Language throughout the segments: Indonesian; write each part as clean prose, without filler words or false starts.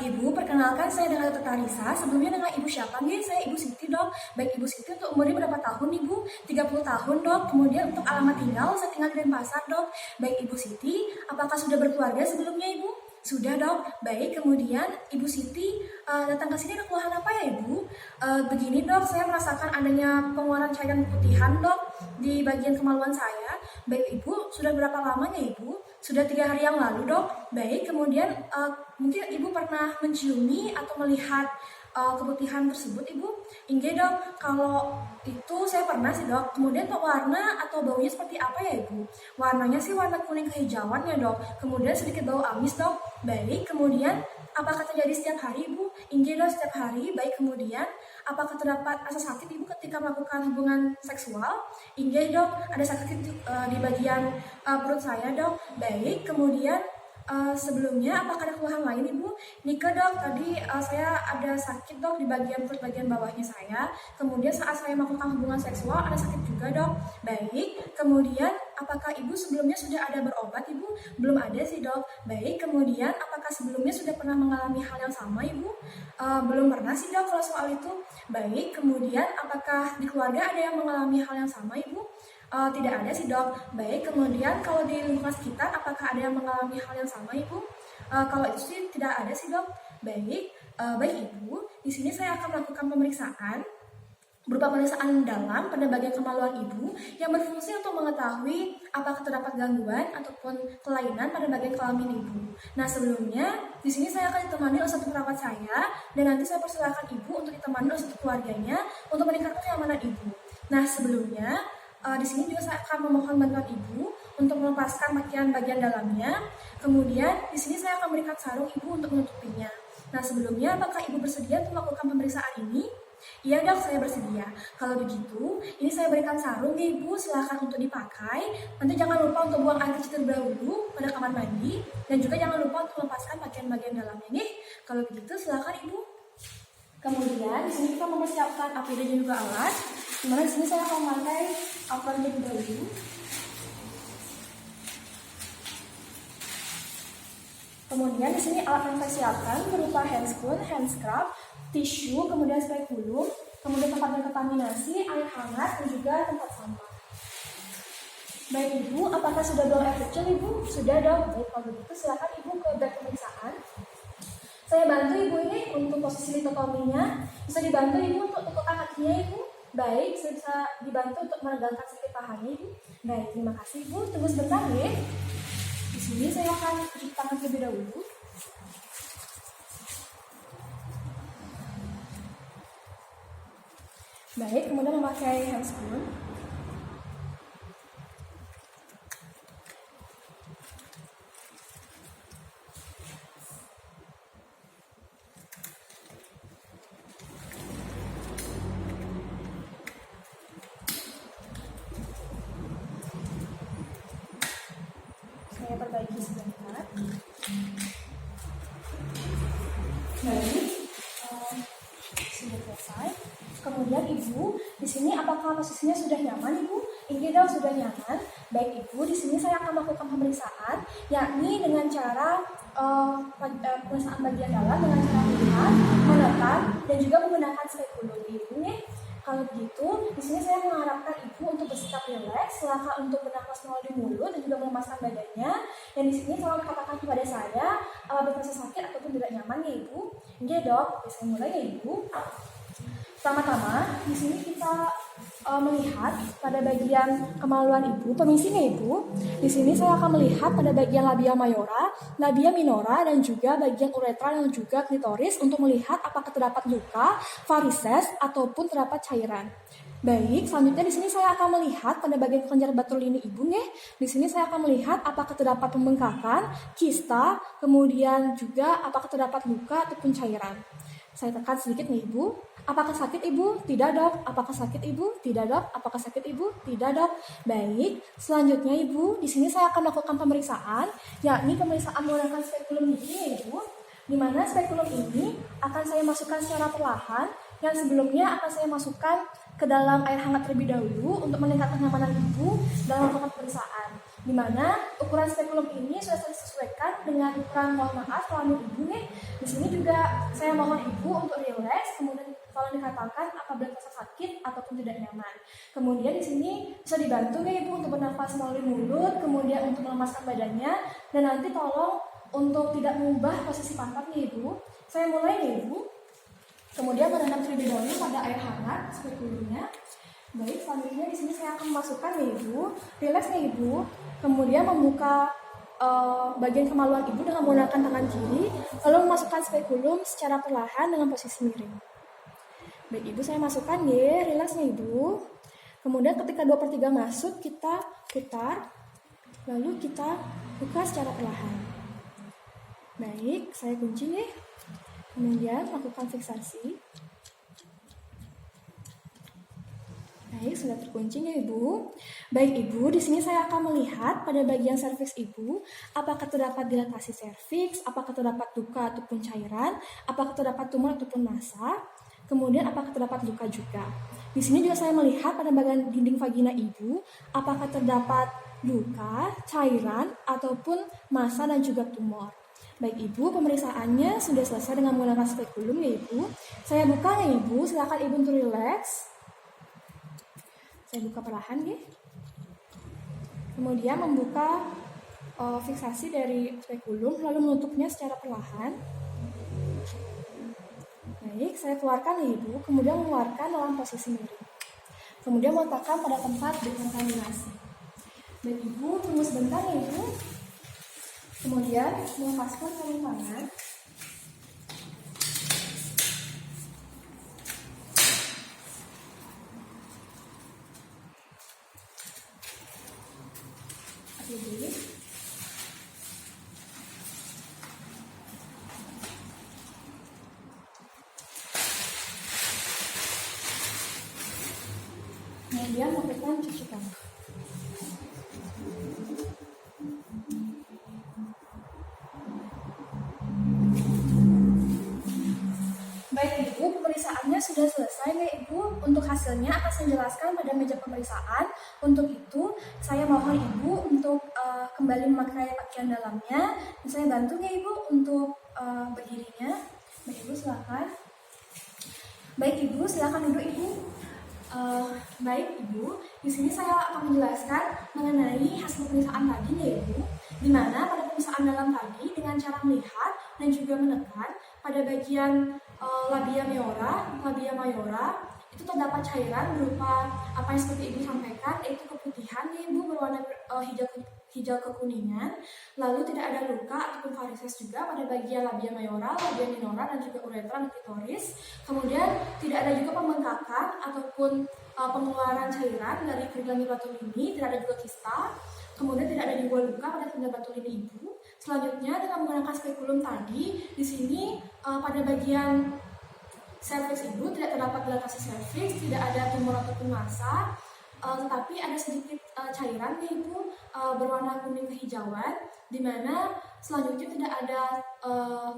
Ibu, perkenalkan saya dengan Dr. Tarisa. Sebelumnya dengan Ibu siapa nih? Saya Ibu Siti, Dok. Baik, Ibu Siti untuk umurnya berapa tahun, Ibu? 30 tahun, Dok. Kemudian untuk alamat tinggal, saya tinggal di Denpasar, Dok. Baik, Ibu Siti, apakah sudah berkeluarga sebelumnya, Ibu? Sudah, Dok. Baik, kemudian Ibu Siti datang ke sini ada keluhan apa ya, Ibu? Begini, Dok, saya merasakan adanya pengeluaran cairan putihan, Dok, di bagian kemaluan saya. Baik, Ibu, sudah berapa lamanya, Ibu? Sudah 3 hari yang lalu, Dok. Baik, kemudian mungkin Ibu pernah menciumi atau melihat keputihan tersebut, Ibu? Enggak, Dok. Kalau itu saya pernah sih, Dok. Kemudian untuk warna atau baunya seperti apa ya, Ibu? Warnanya sih warna kuning kehijauan ya, Dok. Kemudian sedikit bau amis, Dok. Baik, kemudian apakah terjadi setiap hari, Ibu? Enggak, Dok, setiap hari. Baik, kemudian apakah terdapat rasa sakit, Ibu, ketika melakukan hubungan seksual? Enggak, Dok. Ada sakit di bagian perut saya, Dok. Baik, kemudian sebelumnya apakah ada keluhan lain, Ibu? Nika, Dok, tadi saya ada sakit, Dok, di bagian perut bagian bawahnya saya. Kemudian saat saya melakukan hubungan seksual ada sakit juga, Dok. Baik, kemudian apakah Ibu sebelumnya sudah ada berobat, Ibu? Belum ada sih, Dok. Baik, kemudian apakah sebelumnya sudah pernah mengalami hal yang sama, Ibu? Belum pernah sih, Dok, kalau soal itu. Baik, kemudian apakah di keluarga ada yang mengalami hal yang sama, Ibu? Tidak ada sih, Dok. Baik, kemudian kalau di lingkungan sekitar apakah ada yang mengalami hal yang sama, Ibu? Kalau itu sih tidak ada sih, Dok. Baik, baik Ibu, di sini saya akan melakukan pemeriksaan berupa pemeriksaan dalam pada bagian kemaluan Ibu yang berfungsi untuk mengetahui apakah terdapat gangguan ataupun kelainan pada bagian kelamin Ibu. Nah, sebelumnya di sini saya akan ditemani oleh satu perawat saya dan nanti saya persilakan Ibu untuk ditemani oleh satu keluarganya untuk meningkatkan kenyamanan Ibu. Nah, sebelumnya di sini juga saya akan memohon bantuan Ibu untuk melepaskan bagian dalamnya. Kemudian di sini saya akan berikan sarung Ibu untuk menutupinya. Nah, sebelumnya apakah Ibu bersedia untuk melakukan pemeriksaan ini? Iya, Dok, saya bersedia. Kalau begitu, ini saya berikan sarung ya, Ibu, silakan untuk dipakai. Nanti jangan lupa untuk buang air kecil terlebih dahulu pada kamar mandi dan juga jangan lupa untuk melepaskan bagian dalamnya nih. Kalau begitu silakan Ibu. Kemudian di sini kita mempersiapkan APD dan juga alat. Dimana di sini saya akan memakai apron terlebih dahulu. Kemudian di sini alat yang saya siapkan berupa handscoon, hand scrub, tisu, kemudian spekulum, kemudian tempat dekontaminasi, air hangat dan juga tempat sampah. Baik Ibu, apakah sudah buang air kecil, Ibu? Sudah, Dok. Baik, kalau begitu silakan Ibu ke bed pemeriksaan. Saya bantu Ibu ini untuk posisi litotominya. Bisa dibantu Ibu untuk tekukan kakinya, Ibu. Baik, saya bisa dibantu untuk meregangkan sedikit pahanya, Ibu. Baik, terima kasih, Ibu. Tunggu sebentar ya. Di sini saya akan cuci tangan terlebih dahulu. Baik, kemudian memakai handscoon. Saya perbaiki sebentar. Baik, sudah selesai. Kemudian Ibu, di sini apakah posisinya sudah nyaman, Ibu? Ini Dok, sudah nyaman. Baik Ibu, di sini saya akan melakukan pemeriksaan, yakni dengan cara pemeriksaan bagian dalam dengan cara melihat, menekan, dan juga menggunakan spekulum Ibu nih. Kalau begitu, di sini saya mengharapkan Ibu untuk bersikap rileks, silakan untuk bernafas melalui mulut dan juga melemaskan badannya. Dan di sini tolong katakan kepada saya apabila terasa sakit ataupun tidak nyaman ya Ibu. Oke, Dok, saya mulai ya Ibu. Pertama-tama, di sini kita melihat pada bagian kemaluan Ibu, permisi nih Ibu. Di sini saya akan melihat pada bagian labia mayora, labia minora, dan juga bagian uretra dan juga klitoris untuk melihat apakah terdapat luka, varises, ataupun terdapat cairan. Baik, selanjutnya di sini saya akan melihat pada bagian kelenjar batul ini Ibu nih. Di sini saya akan melihat apakah terdapat pembengkakan, kista, kemudian juga apakah terdapat luka ataupun cairan. Saya tekan sedikit nih Ibu. Apakah sakit Ibu? Tidak, Dok. Apakah sakit Ibu? Tidak, Dok. Apakah sakit Ibu? Tidak, Dok. Baik, selanjutnya Ibu, di sini saya akan melakukan pemeriksaan, yakni pemeriksaan menggunakan spekulum ini Ibu. Di mana spekulum ini akan saya masukkan secara perlahan, yang sebelumnya akan saya masukkan ke dalam air hangat terlebih dahulu untuk meningkatkan kenyamanan Ibu dalam melakukan pemeriksaan. Di mana ukuran spekulum ini sudah saya sesuaikan dengan ukuran kelamin Ibu nih. Di sini juga saya mohon ibu untuk rileks, kemudian kalau dikatakan apabila terasa sakit ataupun tidak nyaman. Kemudian di sini bisa dibantu ya ibu untuk bernafas melalui mulut, kemudian untuk melemaskan badannya, dan nanti tolong untuk tidak mengubah posisi pantatnya ibu. Saya mulai ya ibu. Kemudian merendam terlebih dahulu pada air hangat spekulumnya. Baik, selanjutnya di sini saya akan memasukkan ya ibu, rileks ya ibu. Kemudian membuka bagian kemaluan ibu dengan menggunakan tangan kiri, lalu memasukkan spekulum secara perlahan dengan posisi miring. Baik ibu, saya masukkan ya, rileksnya ibu. Kemudian ketika 2/3 masuk, kita putar, lalu kita buka secara perlahan. Baik, saya kunci ya. Kemudian lakukan fiksasi. Baik, sudah terkunci ya ibu. Baik ibu, di sini saya akan melihat pada bagian serviks ibu, apakah terdapat dilatasi serviks, apakah terdapat luka ataupun cairan, apakah terdapat tumor ataupun massa, kemudian apakah terdapat luka juga. Di sini juga saya melihat pada bagian dinding vagina ibu, apakah terdapat luka, cairan, ataupun massa dan juga tumor. Baik ibu, pemeriksaannya sudah selesai dengan menggunakan spekulum ya ibu. Saya buka ya ibu, silakan ibu untuk relax. Saya buka perlahan ya. Kemudian membuka fiksasi dari spekulum, lalu menutupnya secara perlahan. Baik, saya keluarkan ya ibu, kemudian mengeluarkan dalam posisi miring. Kemudian meletakkan pada tempat dekontaminasi. Baik ibu, tunggu sebentar ya ibu. Kemudian melepaskan sarung tangan. Oke. Kemudian lakukan cuci tangan. Baik ibu, pemeriksaannya sudah selesai ya ibu. Untuk hasilnya akan saya jelaskan pada meja pemeriksaan. Untuk itu saya mohon ibu untuk kembali memakai pakaian dalamnya. Dan saya bantu ya ibu untuk berdirinya. Baik ibu, silakan. Baik ibu, silakan duduk ibu. Baik ibu, di sini saya akan menjelaskan mengenai hasil pemeriksaan tadi ya ibu. Di mana pada pemeriksaan dalam tadi dengan cara melihat dan juga menekan pada bagian labia mayora itu terdapat cairan berupa apa yang seperti ibu sampaikan, yaitu keputihan ya ibu berwarna hijau kekuningan. Lalu tidak ada luka ataupun varises juga pada bagian labia mayora, labia minora dan juga uretra dan klitoris. Kemudian tidak ada juga pembengkakan ataupun pengeluaran cairan dari keringlan Bartolini, tidak ada juga kista. Kemudian tidak ada juga luka pada keringlan Bartolini ibu. Selanjutnya dengan menggunakan spekulum tadi, di sini pada bagian serviks ibu tidak terdapat dilatasi serviks, tidak ada tumor ataupun massa, tetapi ada sedikit cairan ya ibu berwarna kuning kehijauan, di mana selanjutnya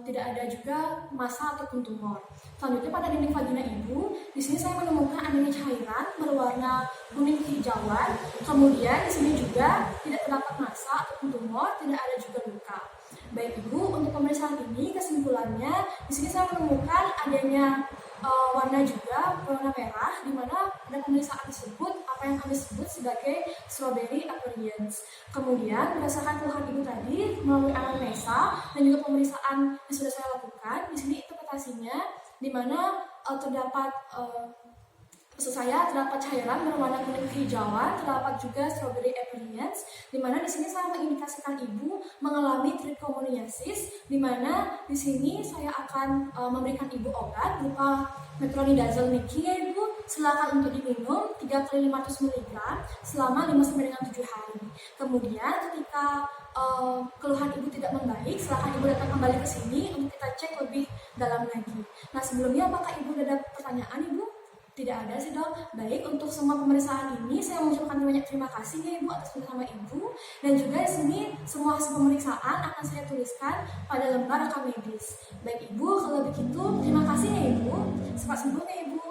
tidak ada juga massa ataupun tumor. Selanjutnya pada dinding vagina ibu, di sini saya menemukan adanya cairan berwarna kuning kehijauan. Kemudian di sini juga tidak terdapat massa ataupun tumor, tidak ada juga luka. Baik ibu, untuk pemeriksaan ini kesimpulannya di sini saya menemukan adanya warna juga warna merah, di mana pada pemeriksaan tersebut apa yang kami sebut sebagai strawberry appearance. Kemudian berdasarkan keluhan ibu tadi melalui anamnesa dan juga pemeriksaan yang sudah saya lakukan, di sini interpretasinya di mana terdapat terdapat cairan berwarna kuning kehijauan, terdapat juga strawberry appearance, di mana di sini saya mengindikasikan ibu mengalami trichomoniasis, di mana di sini saya akan memberikan ibu obat berupa metronidazole niki ya ibu, silakan untuk diminum 3 kali 500 mg selama 5-7 hari. Kemudian ketika keluhan ibu tidak membaik, silakan ibu datang kembali ke sini untuk kita cek lebih dalam lagi. Nah sebelumnya apakah ibu ada pertanyaan ibu? Tidak ada sih dok. Baik, untuk semua pemeriksaan ini saya mengucapkan banyak terima kasih ya ibu atas bersama ibu, dan juga di sini semua hasil pemeriksaan akan saya tuliskan pada lembar rekam medis. Baik ibu, kalau begitu terima kasih ya ibu. Cepat sembuh ya ibu.